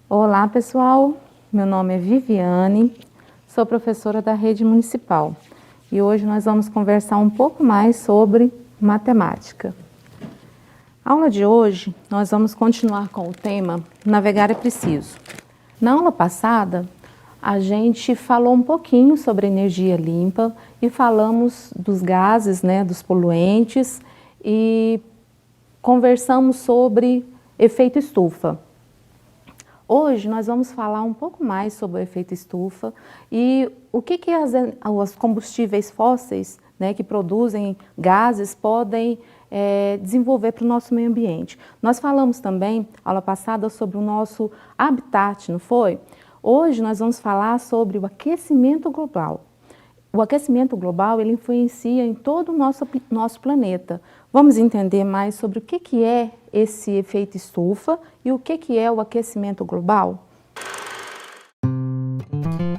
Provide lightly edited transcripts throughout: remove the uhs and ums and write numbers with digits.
Olá pessoal, meu nome é Viviane, sou professora da rede municipal e hoje nós vamos conversar um pouco mais sobre matemática. A aula de hoje nós vamos continuar com o tema Navegar é Preciso. Na aula passada a gente falou um pouquinho sobre energia limpa e falamos dos gases, dos poluentes e conversamos sobre efeito estufa. Hoje nós vamos falar um pouco mais sobre o efeito estufa e o que os combustíveis fósseis, que produzem gases, podem desenvolver para o nosso meio ambiente. Nós falamos também, aula passada, sobre o nosso habitat, não foi? Hoje nós vamos falar sobre o aquecimento global. O aquecimento global, ele influencia em todo o nosso planeta. Vamos entender mais sobre o que é esse efeito estufa e o que é o aquecimento global?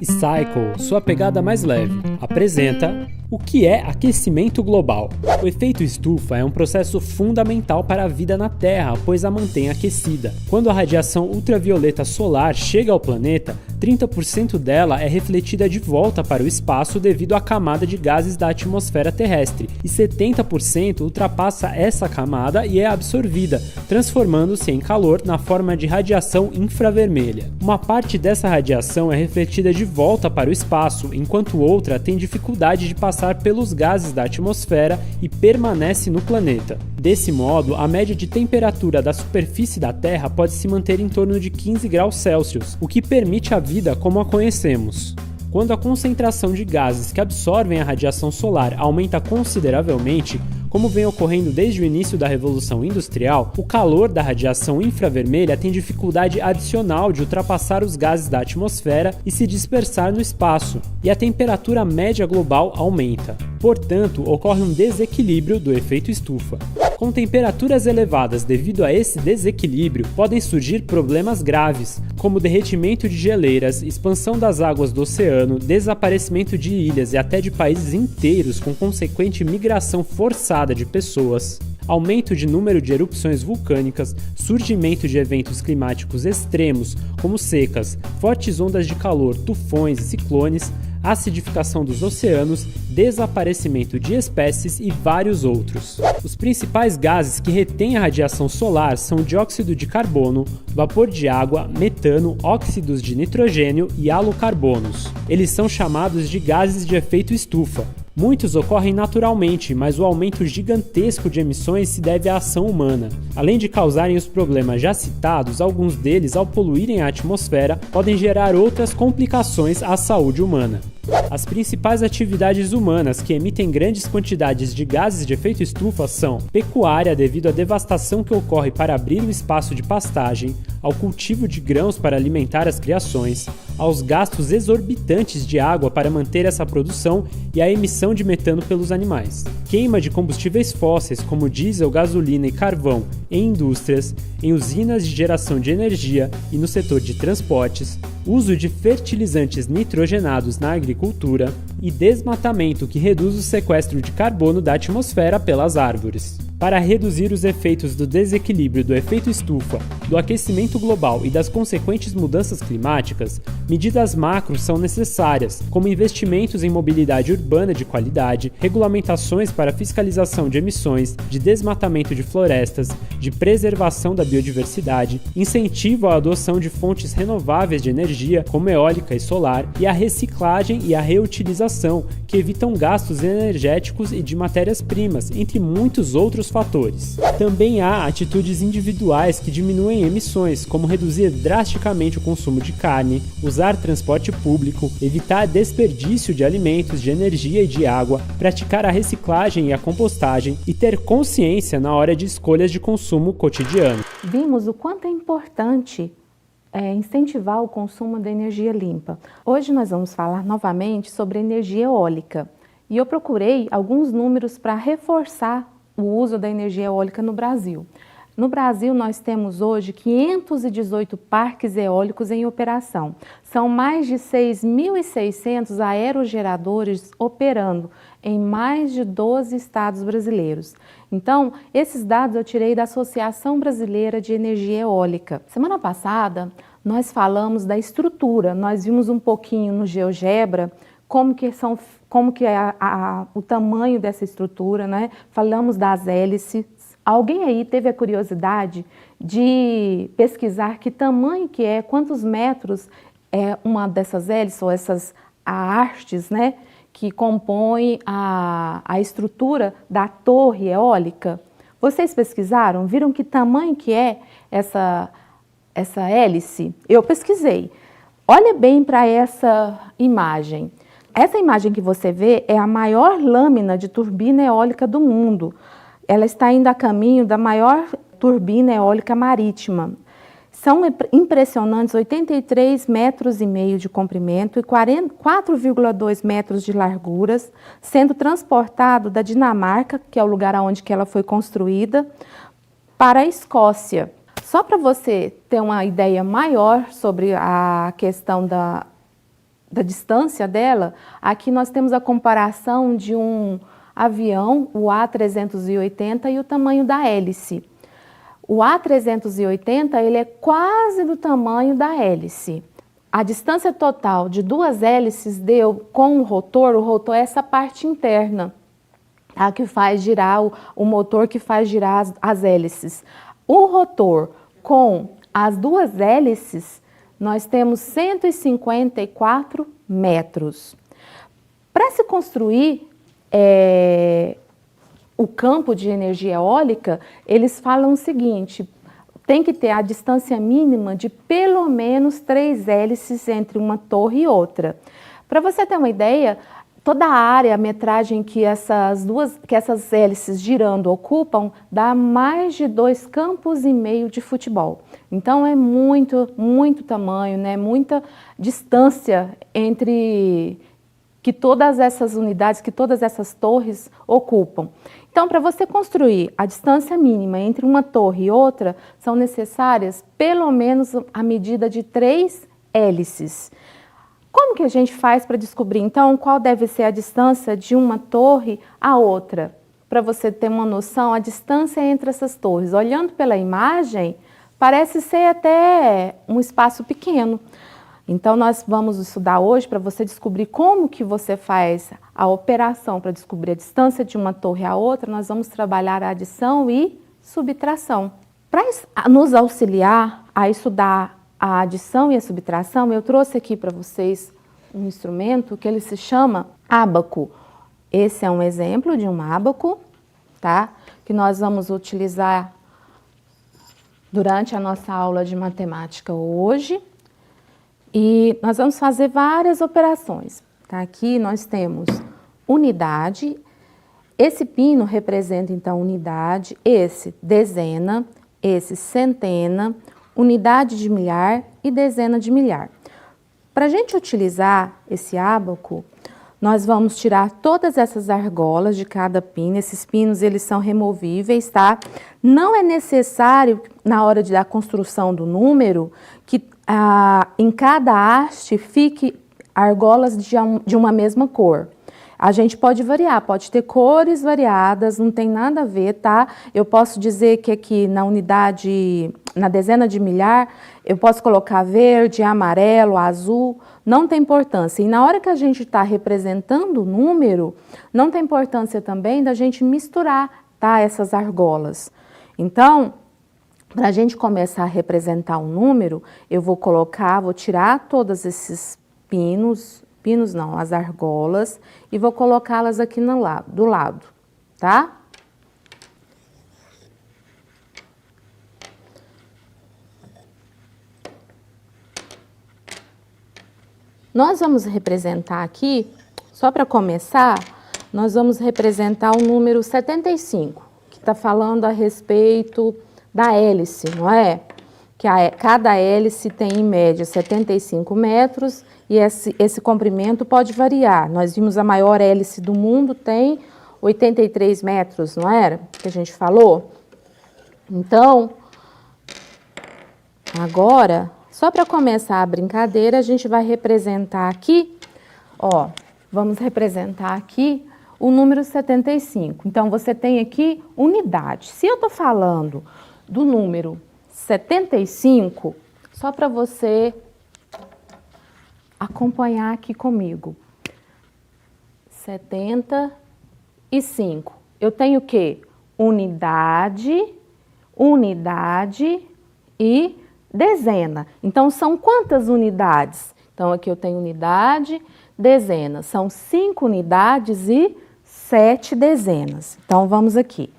Cycle, sua pegada mais leve, apresenta o que é aquecimento global. O efeito estufa é um processo fundamental para a vida na Terra, pois a mantém aquecida. Quando a radiação ultravioleta solar chega ao planeta, 30% dela é refletida de volta para o espaço devido à camada de gases da atmosfera terrestre, e 70% ultrapassa essa camada e é absorvida, transformando-se em calor na forma de radiação infravermelha. Uma parte dessa radiação é refletida de volta para o espaço, enquanto outra tem dificuldade de passar pelos gases da atmosfera e permanece no planeta. Desse modo, a média de temperatura da superfície da Terra pode se manter em torno de 15 graus Celsius, o que permite a vida como a conhecemos. Quando a concentração de gases que absorvem a radiação solar aumenta consideravelmente, como vem ocorrendo desde o início da Revolução Industrial, o calor da radiação infravermelha tem dificuldade adicional de ultrapassar os gases da atmosfera e se dispersar no espaço, e a temperatura média global aumenta. Portanto, ocorre um desequilíbrio do efeito estufa. Com temperaturas elevadas devido a esse desequilíbrio, podem surgir problemas graves, como derretimento de geleiras, expansão das águas do oceano, desaparecimento de ilhas e até de países inteiros, com consequente migração forçada de pessoas, aumento de número de erupções vulcânicas, surgimento de eventos climáticos extremos, como secas, fortes ondas de calor, tufões e ciclones, acidificação dos oceanos, desaparecimento de espécies e vários outros. Os principais gases que retêm a radiação solar são o dióxido de carbono, vapor de água, metano, óxidos de nitrogênio e halocarbonos. Eles são chamados de gases de efeito estufa. Muitos ocorrem naturalmente, mas o aumento gigantesco de emissões se deve à ação humana. Além de causarem os problemas já citados, alguns deles, ao poluírem a atmosfera, podem gerar outras complicações à saúde humana. As principais atividades humanas que emitem grandes quantidades de gases de efeito estufa são pecuária, devido à devastação que ocorre para abrir o espaço de pastagem, ao cultivo de grãos para alimentar as criações, aos gastos exorbitantes de água para manter essa produção e à emissão de metano pelos animais. Queima de combustíveis fósseis como diesel, gasolina e carvão em indústrias, em usinas de geração de energia e no setor de transportes, uso de fertilizantes nitrogenados na agricultura e desmatamento que reduz o sequestro de carbono da atmosfera pelas árvores. Para reduzir os efeitos do desequilíbrio do efeito estufa, do aquecimento global e das consequentes mudanças climáticas, medidas macro são necessárias, como investimentos em mobilidade urbana de qualidade, regulamentações para fiscalização de emissões, de desmatamento de florestas, de preservação da biodiversidade, incentivo à adoção de fontes renováveis de energia, como eólica e solar, e a reciclagem e a reutilização, que evitam gastos energéticos e de matérias-primas, entre muitos outros fatores. Também há atitudes individuais que diminuem emissões, como reduzir drasticamente o consumo de carne, usar transporte público, evitar desperdício de alimentos, de energia e de água, praticar a reciclagem e a compostagem e ter consciência na hora de escolhas de consumo cotidiano. Vimos o quanto é importante incentivar o consumo de energia limpa. Hoje nós vamos falar novamente sobre energia eólica e eu procurei alguns números para reforçar o uso da energia eólica no Brasil. No Brasil, nós temos hoje 518 parques eólicos em operação. São mais de 6.600 aerogeradores operando em mais de 12 estados brasileiros. Então, esses dados eu tirei da Associação Brasileira de Energia Eólica. Semana passada, nós falamos da estrutura, nós vimos um pouquinho no GeoGebra como que é o tamanho dessa estrutura, né? Falamos das hélices. Alguém aí teve a curiosidade de pesquisar que tamanho que é, quantos metros é uma dessas hélices ou essas hastes, né, que compõem a estrutura da torre eólica? Vocês pesquisaram? Viram que tamanho que é essa hélice? Eu pesquisei. Olha bem para essa imagem. Essa imagem que você vê é a maior lâmina de turbina eólica do mundo. Ela está indo a caminho da maior turbina eólica marítima. São impressionantes 83,5 metros de comprimento e 4,2 metros de larguras, sendo transportado da Dinamarca, que é o lugar onde ela foi construída, para a Escócia. Só para você ter uma ideia maior sobre a questão da distância dela, aqui nós temos a comparação de um avião, o A380, e o tamanho da hélice. O A380 ele é quase do tamanho da hélice. A distância total de duas hélices deu com o rotor é essa parte interna, a que faz girar o motor que faz girar as hélices. O rotor com as duas hélices, nós temos 154 metros. Para se construir o campo de energia eólica, eles falam o seguinte: tem que ter a distância mínima de pelo menos 3 hélices entre uma torre e outra. Para você ter uma ideia, toda a área, a metragem que essas hélices girando ocupam, dá mais de 2,5 campos de futebol. Então é muito tamanho, né? Muita distância entre que todas essas unidades, que todas essas torres ocupam. Então, para você construir a distância mínima entre uma torre e outra, são necessárias pelo menos a medida de 3 hélices. Como que a gente faz para descobrir, então, qual deve ser a distância de uma torre à outra? Para você ter uma noção, a distância entre essas torres, olhando pela imagem, parece ser até um espaço pequeno. Então, nós vamos estudar hoje para você descobrir como que você faz a operação para descobrir a distância de uma torre à outra. Nós vamos trabalhar a adição e subtração. Para nos auxiliar a estudar a adição e a subtração, eu trouxe aqui para vocês um instrumento que ele se chama ábaco. Esse é um exemplo de um ábaco, tá? Que nós vamos utilizar durante a nossa aula de matemática hoje. E nós vamos fazer várias operações. Tá? Aqui nós temos unidade, esse pino representa então unidade, esse dezena, esse centena, unidade de milhar e dezena de milhar. Para a gente utilizar esse ábaco, nós vamos tirar todas essas argolas de cada pino. Esses pinos eles são removíveis, tá? Não é necessário, na hora da construção do número, que em cada haste fique argolas de uma mesma cor. A gente pode variar, pode ter cores variadas, não tem nada a ver, tá? Eu posso dizer que aqui na dezena de milhar, eu posso colocar verde, amarelo, azul, não tem importância. E na hora que a gente está representando o número, não tem importância também da gente misturar, tá, essas argolas. Então, para a gente começar a representar um número, eu vou tirar todos esses as argolas, e vou colocá-las aqui do lado, tá? Nós vamos representar aqui, só para começar, nós vamos representar o número 75, que está falando a respeito da hélice, não é? Que cada hélice tem em média 75 metros e esse comprimento pode variar. Nós vimos a maior hélice do mundo tem 83 metros, não era? Que a gente falou? Então, agora, só para começar a brincadeira, a gente vai representar aqui, ó, vamos representar aqui o número 75. Então, você tem aqui unidade. Se eu estou falando do número 75, só para você acompanhar aqui comigo. 75. Eu tenho o quê? Unidade, unidade e dezena. Então, são quantas unidades? Então, aqui eu tenho unidade, dezena. São 5 unidades e 7 dezenas. Então, vamos aqui.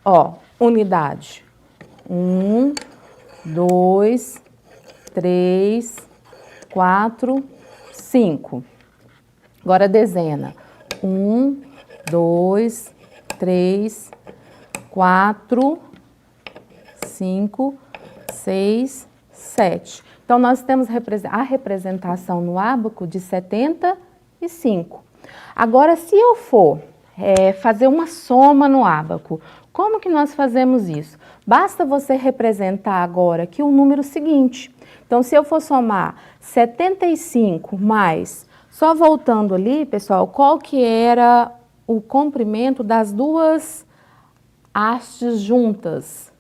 Ó, unidade. 1, 2, 3, 4, 5. Agora, dezena. 1, 2, 3, 4, 5, 6, 7. Então, nós temos a representação no ábaco de 75. Agora, se eu for fazer uma soma no ábaco, como que nós fazemos isso? Basta você representar agora aqui o número seguinte. Então, se eu for somar 75 mais, só voltando ali, pessoal, qual que era o comprimento das duas hastes juntas?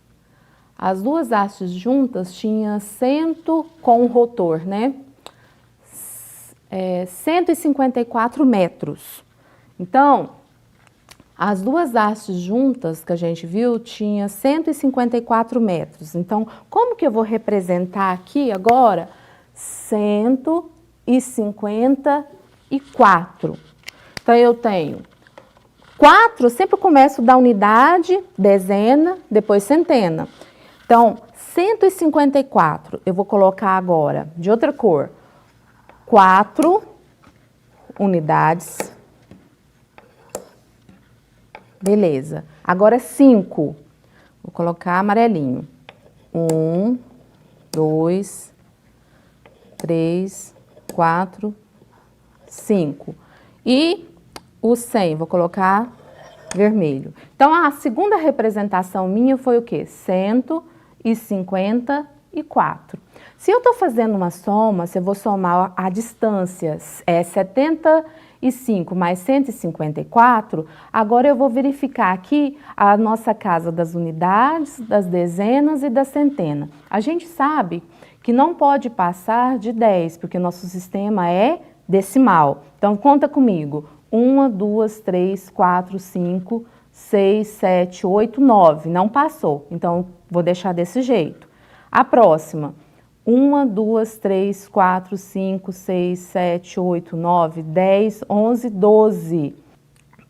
As duas hastes juntas tinham 100 com o rotor, né? 154 metros. Então, as duas hastes juntas que a gente viu tinha 154 metros. Então, como que eu vou representar aqui agora? 154. Então, eu tenho 4, sempre começo da unidade, dezena, depois centena. Então, 154, eu vou colocar agora de outra cor. 4 unidades. Beleza. Agora 5. Vou colocar amarelinho. 1, 2, 3, 4, 5. E o 100, vou colocar vermelho. Então, a segunda representação minha foi o quê? 154. Se eu estou fazendo uma soma, se eu vou somar a distância 75 mais 154, agora eu vou verificar aqui a nossa casa das unidades, das dezenas e da centena. A gente sabe que não pode passar de 10, porque nosso sistema é decimal. Então, conta comigo. 1, 2, 3, 4, 5, 6, 7, 8, 9. Não passou, então vou deixar desse jeito. A próxima. 1, 2, 3, 4, 5, 6, 7, 8, 9, 10, 11, 12.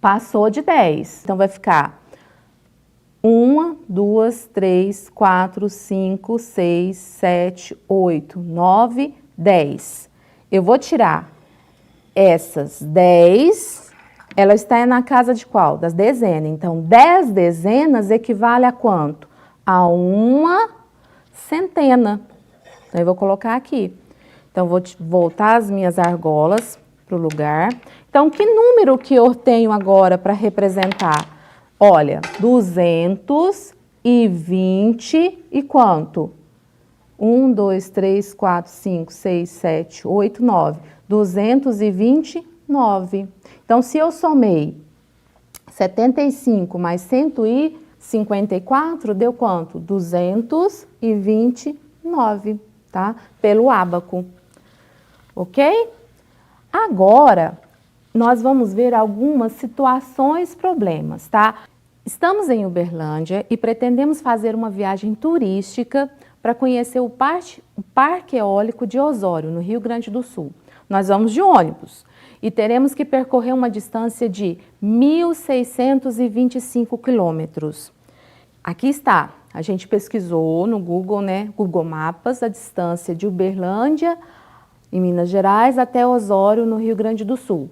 Passou de 10. Então, vai ficar 1, 2, 3, 4, 5, 6, 7, 8, 9, 10. Eu vou tirar essas 10, ela está na casa de qual? Das dezenas. Então, 10 dezenas equivale a quanto? A uma centena. Então, eu vou colocar aqui. Então, vou voltar as minhas argolas para o lugar. Então, que número que eu tenho agora para representar? Olha, 220 e quanto? 1, 2, 3, 4, 5, 6, 7, 8, 9. 229. Então, se eu somei 75 mais 154, deu quanto? 229, tá? Pelo ábaco. Ok? Agora, nós vamos ver algumas situações, problemas, tá? Estamos em Uberlândia e pretendemos fazer uma viagem turística para conhecer o Parque Eólico de Osório, no Rio Grande do Sul. Nós vamos de ônibus e teremos que percorrer uma distância de 1.625 quilômetros. Aqui está, a gente pesquisou no Google, né, Google Maps, a distância de Uberlândia, em Minas Gerais, até Osório, no Rio Grande do Sul.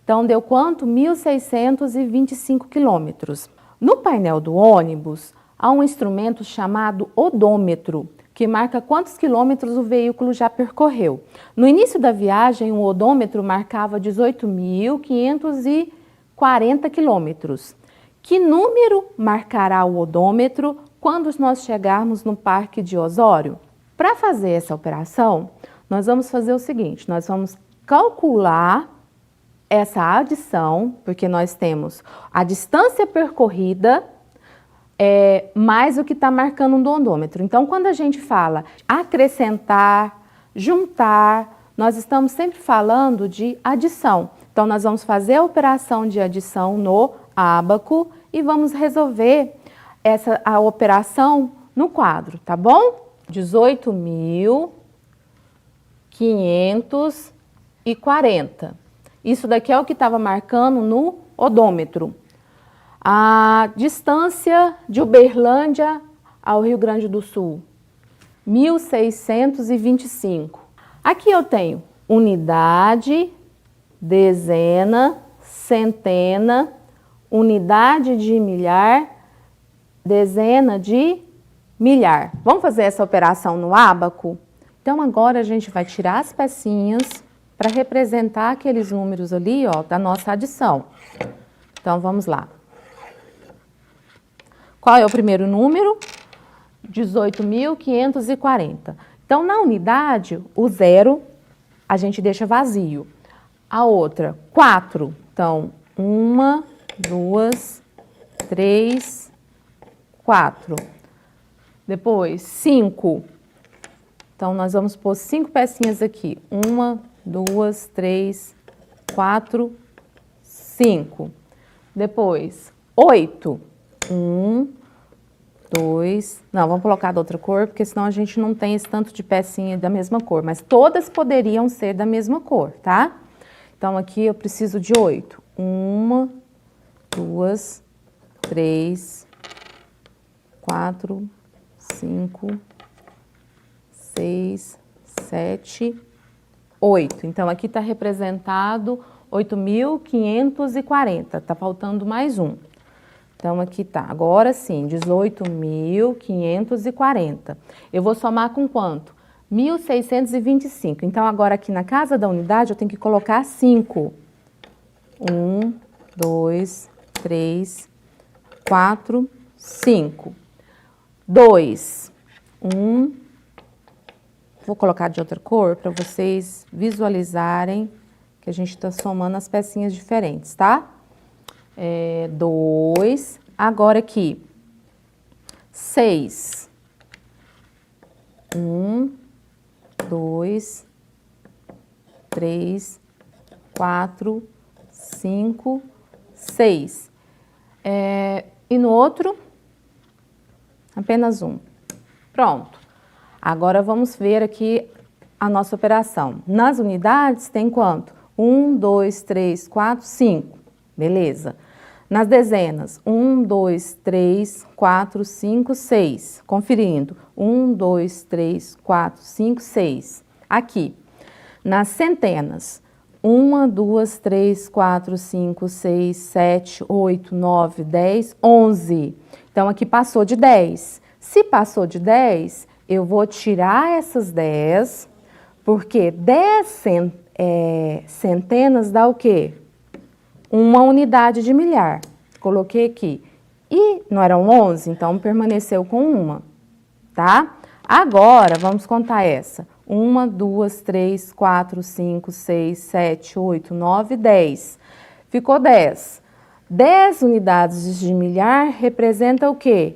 Então, deu quanto? 1.625 quilômetros. No painel do ônibus, há um instrumento chamado odômetro, que marca quantos quilômetros o veículo já percorreu. No início da viagem, o odômetro marcava 18.540 quilômetros. Que número marcará o odômetro quando nós chegarmos no Parque de Osório. Para fazer essa operação, nós vamos fazer o seguinte, nós vamos calcular essa adição, porque nós temos a distância percorrida mais o que está marcando no odômetro. Então, quando a gente fala acrescentar, juntar, nós estamos sempre falando de adição. Então, nós vamos fazer a operação de adição no ábaco e vamos resolver a operação no quadro, tá bom? 18.540. Isso daqui é o que estava marcando no odômetro. A distância de Uberlândia ao Rio Grande do Sul, 1.625. Aqui eu tenho unidade, dezena, centena, unidade de milhar, dezena de milhar. Vamos fazer essa operação no ábaco? Então agora a gente vai tirar as pecinhas para representar aqueles números ali, ó, da nossa adição. Então vamos lá. Qual é o primeiro número? 18.540. Então na unidade, o 0 a gente deixa vazio. A outra, 4. Então 1, 2, 3, 4. Depois, 5. Então, nós vamos pôr 5 pecinhas aqui. 1, 2, 3, 4, 5. Depois, 8. 1, 2... Não, vamos colocar da outra cor, porque senão a gente não tem esse tanto de pecinha da mesma cor. Mas todas poderiam ser da mesma cor, tá? Então, aqui eu preciso de 8. 1, 2, 3, 4, 5, 6, 7, 8. Então, aqui está representado 8.540. Está faltando mais um. Então, aqui tá. Agora sim, 18.540. Eu vou somar com quanto? 1.625. Então, agora aqui na casa da unidade, eu tenho que colocar 5. 1, 2, 3, 4, 5. 2, 1. Vou colocar de outra cor para vocês visualizarem que a gente está somando as pecinhas diferentes, tá? 2. Agora aqui, 6. 1, 2, 3, 4, 5, 6. E no outro, apenas 1. Pronto. Agora vamos ver aqui a nossa operação. Nas unidades tem quanto? 1, 2, 3, 4, 5. Beleza. Nas dezenas, 1, 2, 3, 4, 5, 6. Conferindo. 1, 2, 3, 4, 5, 6. Aqui. Nas centenas, 1, 2, 3, 4, 5, 6, 7, 8, 9, 10, 11. Então, aqui passou de 10. Se passou de 10, eu vou tirar essas 10, porque 10 centenas dá o quê? Uma unidade de milhar. Coloquei aqui. E não eram 11, então permaneceu com uma, tá? Agora, vamos contar essa. 1, 2, 3, 4, 5, 6, 7, 8, 9, 10. Ficou 10. 10 unidades de milhar representa o quê?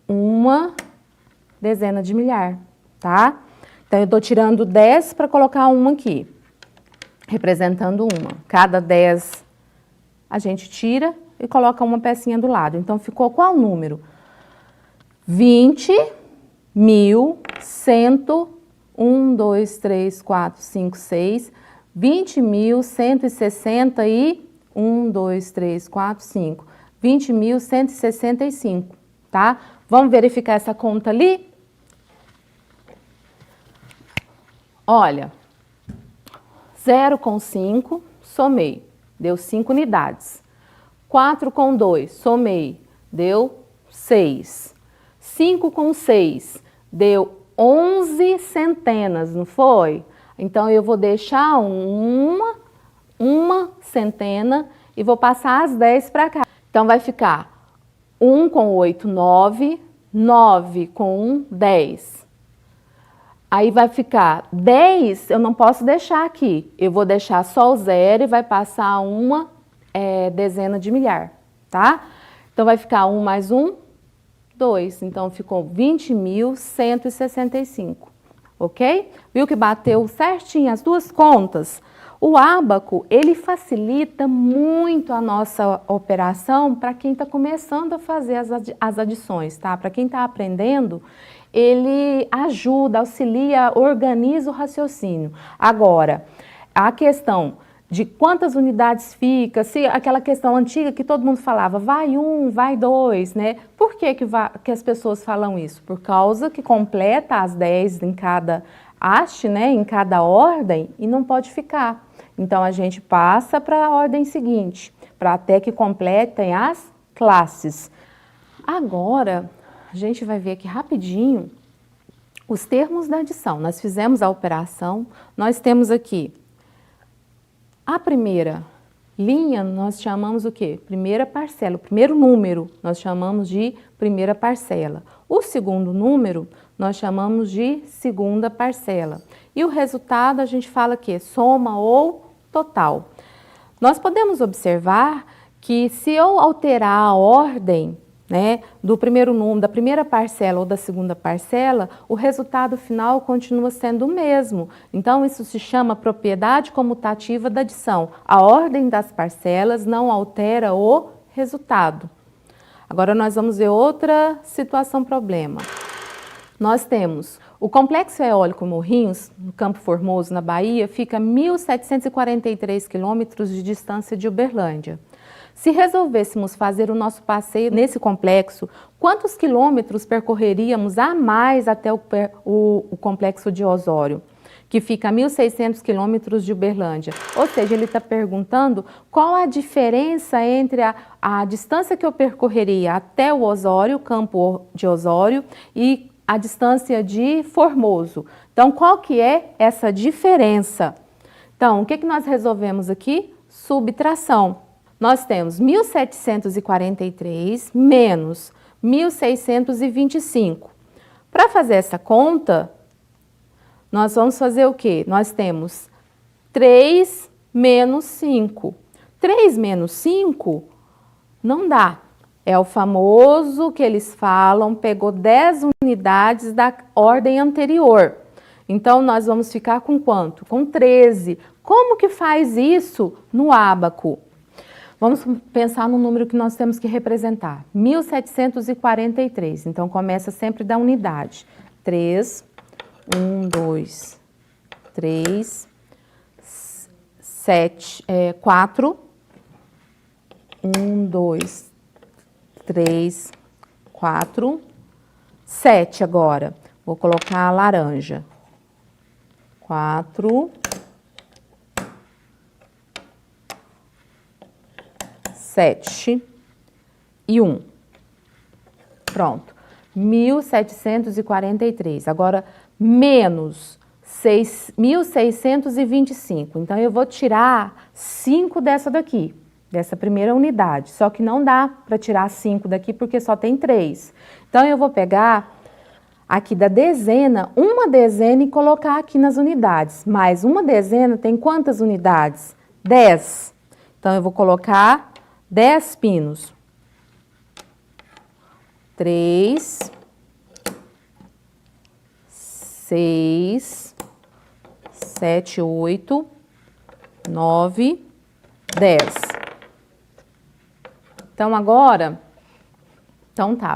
Uma dezena de milhar, tá? Então, eu estou tirando 10 para colocar uma aqui, representando uma. Cada 10 a gente tira e coloca uma pecinha do lado. Então, ficou qual número? 20.100, 1, 2, 3, 4, 5, 6, 20.160 e 1, 2, 3, 4, 5, 20.165, tá? Vamos verificar essa conta ali? Olha, 0 com 5, somei, deu 5 unidades. 4 com 2, somei, deu 6. 5 com 6, deu 11 centenas, não foi? Então, eu vou deixar uma centena e vou passar as 10 para cá. Então, vai ficar 1 com 8, 9. 9 com 1, 10. Aí vai ficar 10, eu não posso deixar aqui. Eu vou deixar só o zero e vai passar uma dezena de milhar, tá? Então vai ficar 1 mais 1, 2. Então ficou 20.165, ok? Viu que bateu certinho as duas contas? O ábaco, ele facilita muito a nossa operação para quem está começando a fazer as adições, tá? Para quem está aprendendo, ele ajuda, auxilia, organiza o raciocínio. Agora, a questão de quantas unidades fica, se aquela questão antiga que todo mundo falava, vai 1, vai 2, né? Por que as pessoas falam isso? Por causa que completa as 10 em cada haste, né? Em cada ordem e não pode ficar. Então, a gente passa para a ordem seguinte, para até que completem as classes. Agora, a gente vai ver aqui rapidinho os termos da adição. Nós fizemos a operação, nós temos aqui a primeira linha, nós chamamos o quê? Primeira parcela. O primeiro número, nós chamamos de primeira parcela. O segundo número, nós chamamos de segunda parcela. E o resultado, a gente fala que soma ou total. Nós podemos observar que se eu alterar a ordem, né, do primeiro número, da primeira parcela ou da segunda parcela, o resultado final continua sendo o mesmo. Então, isso se chama propriedade comutativa da adição. A ordem das parcelas não altera o resultado. Agora, nós vamos ver outra situação problema. Nós temos o Complexo Eólico Morrinhos, no Campo Formoso, na Bahia, fica a 1.743 quilômetros de distância de Uberlândia. Se resolvêssemos fazer o nosso passeio nesse complexo, quantos quilômetros percorreríamos a mais até o Complexo de Osório, que fica a 1.600 quilômetros de Uberlândia? Ou seja, ele está perguntando qual a diferença entre a distância que eu percorreria até o Osório, o Campo de Osório, e a distância de Formoso. Então, qual que é essa diferença? Então, o que nós resolvemos aqui? Subtração. Nós temos 1.743 menos 1.625. Para fazer essa conta, nós vamos fazer o quê? Nós temos 3 menos 5. 3 menos 5 não dá. É o famoso que eles falam, pegou 10 unidades da ordem anterior. Então, nós vamos ficar com quanto? Com 13. Como que faz isso no ábaco? Vamos pensar no número que nós temos que representar. 1.743. Então, começa sempre da unidade. 3, 1, 2, 3, 7, 4, 1, 2, 3, 4, 7 agora. Vou colocar a laranja. 4, 7 e 1. Pronto. 1.743. Agora, menos 1.625. Então, eu vou tirar 5 dessa daqui. Dessa primeira unidade, só que não dá para tirar 5 daqui porque só tem 3. Então, eu vou pegar aqui da dezena, uma dezena e colocar aqui nas unidades. Mas uma dezena tem quantas unidades? 10. Então, eu vou colocar 10 pinos. 3, 6, 7, 8, 9, 10. Então, agora,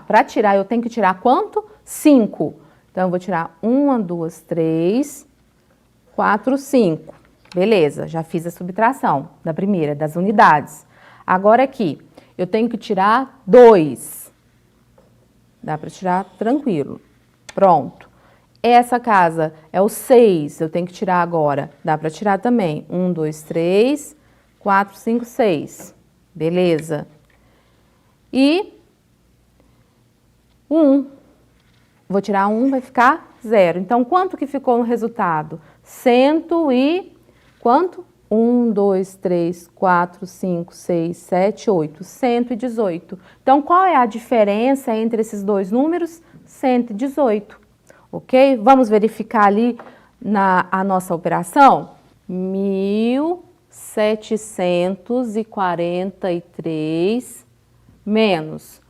para tirar, eu tenho que tirar quanto? 5. Então, eu vou tirar 1, 2, 3, 4, 5. Beleza, já fiz a subtração da primeira, das unidades. Agora aqui, eu tenho que tirar 2. Dá para tirar tranquilo. Pronto. Essa casa é o 6, eu tenho que tirar agora. Dá para tirar também. 1, 2, 3, 4, 5, 6. Beleza. E 1. Vou tirar 1, vai ficar 0. Então, quanto que ficou no resultado? 100 e... quanto? 1, 2, 3, 4, 5, 6, 7, 8, 118. Então, qual é a diferença entre esses dois números? 118, ok? Vamos verificar ali a nossa operação? 1.743 menos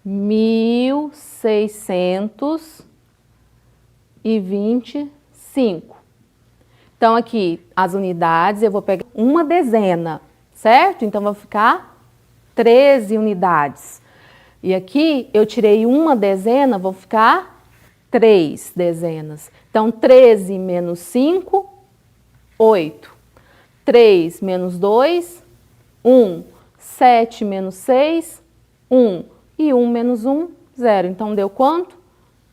1.625. Então, aqui, as unidades, eu vou pegar uma dezena, certo? Então, vai ficar 13 unidades. E aqui, eu tirei uma dezena, vou ficar 3 dezenas. Então, 13 menos 5, 8. 3 menos 2, 1. 7 menos 6, 1. E 1 menos 1, 0. Então, deu quanto?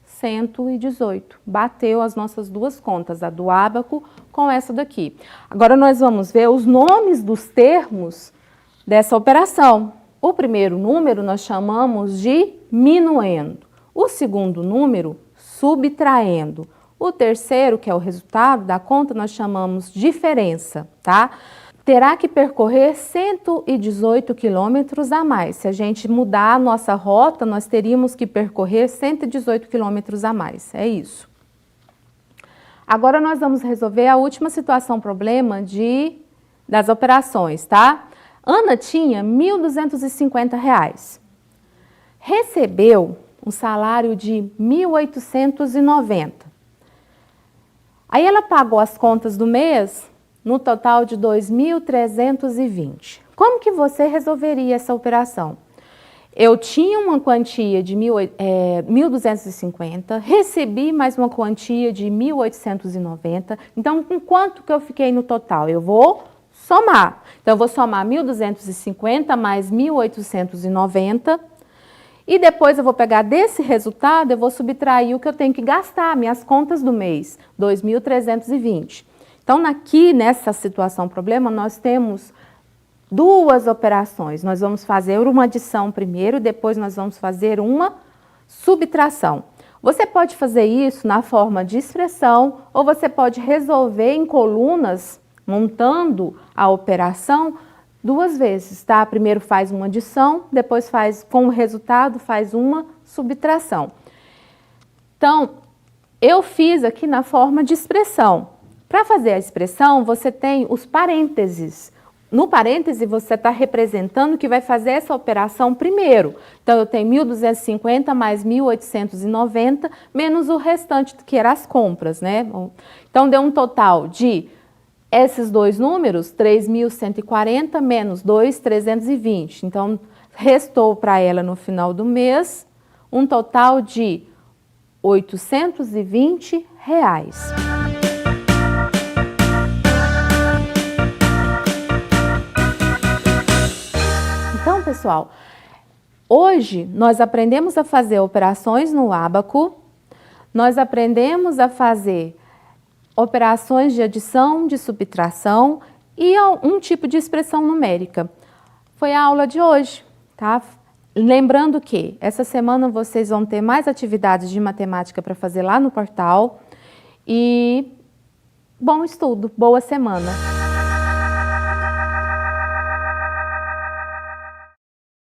118. Bateu as nossas duas contas, a do ábaco com essa daqui. Agora, nós vamos ver os nomes dos termos dessa operação. O primeiro número nós chamamos de minuendo. O segundo número, subtraindo. O terceiro, que é o resultado da conta, nós chamamos diferença, tá? Terá que percorrer 118 quilômetros a mais. Se a gente mudar a nossa rota, nós teríamos que percorrer 118 quilômetros a mais. É isso. Agora nós vamos resolver a última situação, problema das operações, tá? Ana tinha R$ 1.250. Recebeu um salário de R$ 1.890. Aí ela pagou as contas do mês no total de 2.320. Como que você resolveria essa operação? Eu tinha uma quantia de 1.250, recebi mais uma quantia de 1.890, então com quanto que eu fiquei no total? Eu vou somar. Então eu vou somar 1.250 mais 1.890 e depois eu vou pegar desse resultado, eu vou subtrair o que eu tenho que gastar, minhas contas do mês, 2.320. Então, aqui nessa situação problema, nós temos duas operações. Nós vamos fazer uma adição primeiro, depois nós vamos fazer uma subtração. Você pode fazer isso na forma de expressão ou você pode resolver em colunas, montando a operação duas vezes, tá? Primeiro faz uma adição, depois faz com o resultado, faz uma subtração. Então, eu fiz aqui na forma de expressão. Para fazer a expressão, você tem os parênteses. No parêntese, você está representando que vai fazer essa operação primeiro. Então, eu tenho 1.250 mais 1.890, menos o restante, que era as compras, né? Então, deu um total de esses dois números, 3.140 menos 2.320. Então, restou para ela no final do mês um total de R$ 820. Então, pessoal, hoje nós aprendemos a fazer operações no ábaco, nós aprendemos a fazer operações de adição, de subtração e um tipo de expressão numérica. Foi a aula de hoje, tá? Lembrando que essa semana vocês vão ter mais atividades de matemática para fazer lá no portal e bom estudo, boa semana!